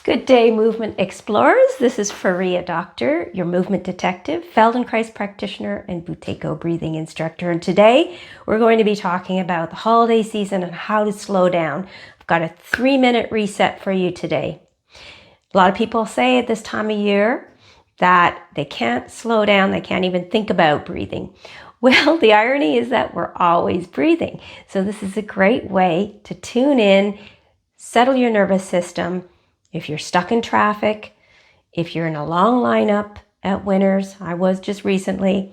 Good day, movement explorers. This is Faria Doctor, your movement detective, Feldenkrais practitioner, and Buteyko breathing instructor. And today we're going to be talking about the holiday season and how to slow down. I've got a 3-minute reset for you today. A lot of people say at this time of year that they can't slow down, they can't even think about breathing. Well, the irony is that we're always breathing. So this is a great way to tune in, settle your nervous system. If you're stuck in traffic, if you're in a long lineup at Winners, I was just recently,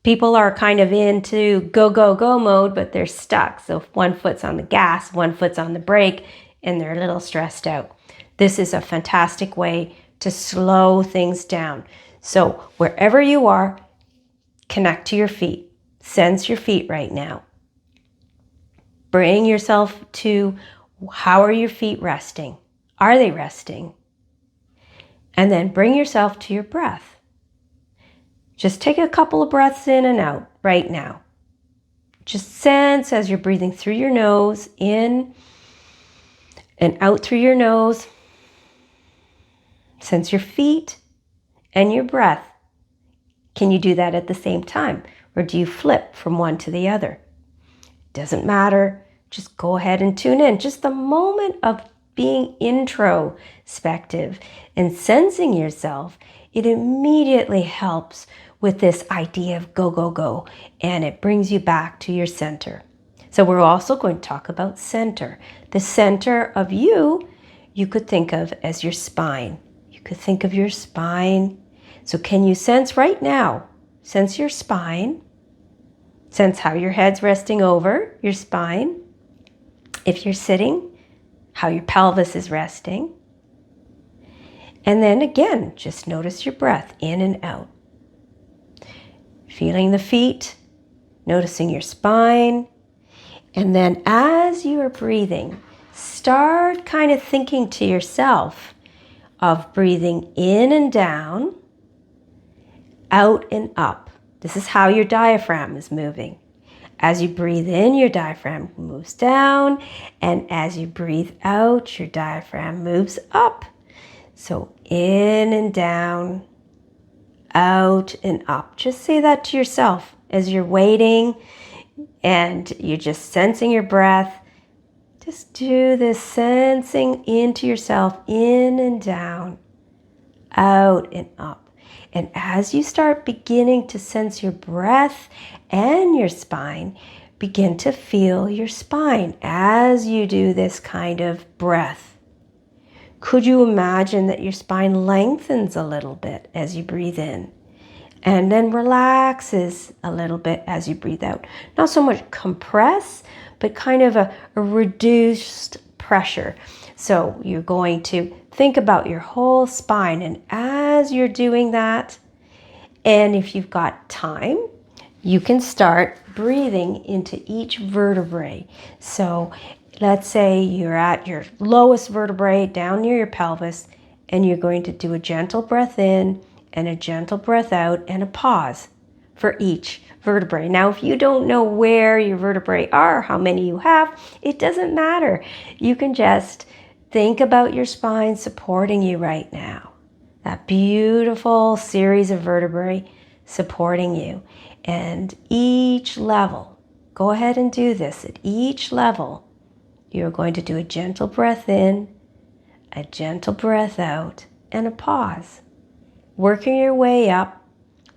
people are kind of into go, go, go mode, but they're stuck. So if one foot's on the gas, one foot's on the brake, and they're a little stressed out. This is a fantastic way to slow things down. So wherever you are, connect to your feet. Sense your feet right now. Bring yourself to how are your feet resting? Are they resting? And then bring yourself to your breath. Just take a couple of breaths in and out right now. Just sense as you're breathing through your nose, in and out through your nose. Sense your feet and your breath. Can you do that at the same time? Or do you flip from one to the other? Doesn't matter. Just go ahead and tune in. Just the moment of being introspective and sensing yourself, it immediately helps with this idea of go, go, go, and it brings you back to your center. So we're also going to talk about center. The center of you could think of as your spine. You could think of your spine. So can you sense right now, sense your spine, sense how your head's resting over your spine. If you're sitting, how your pelvis is resting. And then again, just notice your breath in and out. Feeling the feet, noticing your spine. And then as you are breathing, start kind of thinking to yourself of breathing in and down, out and up. This is how your diaphragm is moving. As you breathe in, your diaphragm moves down, and as you breathe out, your diaphragm moves up. So in and down, out and up. Just say that to yourself as you're waiting and you're just sensing your breath. Just do this sensing into yourself, in and down, out and up. And as you start beginning to sense your breath and your spine, begin to feel your spine as you do this kind of breath. Could you imagine that your spine lengthens a little bit as you breathe in and then relaxes a little bit as you breathe out? Not so much compress, but kind of a reduced pressure. So you're going to think about your whole spine, and as you're doing that, and if you've got time, you can start breathing into each vertebrae. So let's say you're at your lowest vertebrae down near your pelvis, and you're going to do a gentle breath in and a gentle breath out and a pause for each vertebrae. Now, if you don't know where your vertebrae are, how many you have, it doesn't matter. You can just think about your spine supporting you right now. That beautiful series of vertebrae supporting you. And each level, go ahead and do this. At each level, you're going to do a gentle breath in, a gentle breath out, and a pause. Working your way up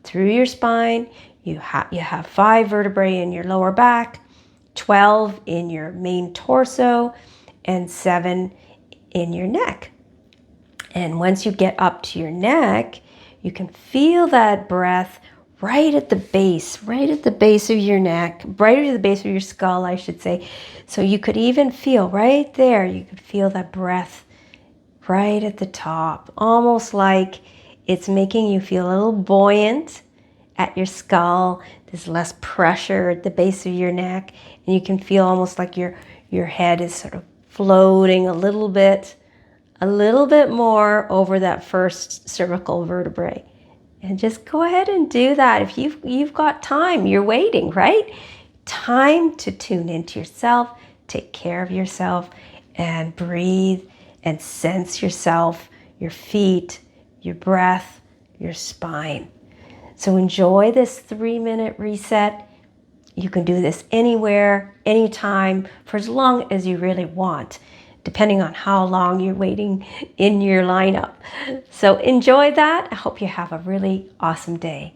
through your spine. You have 5 vertebrae in your lower back, 12 in your main torso, and 7 in your neck. And once you get up to your neck, you can feel that breath right at the base of your neck, right at the base of your skull, I should say. So you could even feel right there, you could feel that breath right at the top, almost like it's making you feel a little buoyant at your skull. There's less pressure at the base of your neck, and you can feel almost like your head is sort of floating a little bit more over that first cervical vertebrae. And just go ahead and do that. If you've got time, you're waiting, right? Time to tune into yourself, take care of yourself, and breathe and sense yourself, your feet, your breath, your spine. So enjoy this 3-minute reset. You can do this anywhere, anytime, for as long as you really want, depending on how long you're waiting in your lineup. So enjoy that. I hope you have a really awesome day.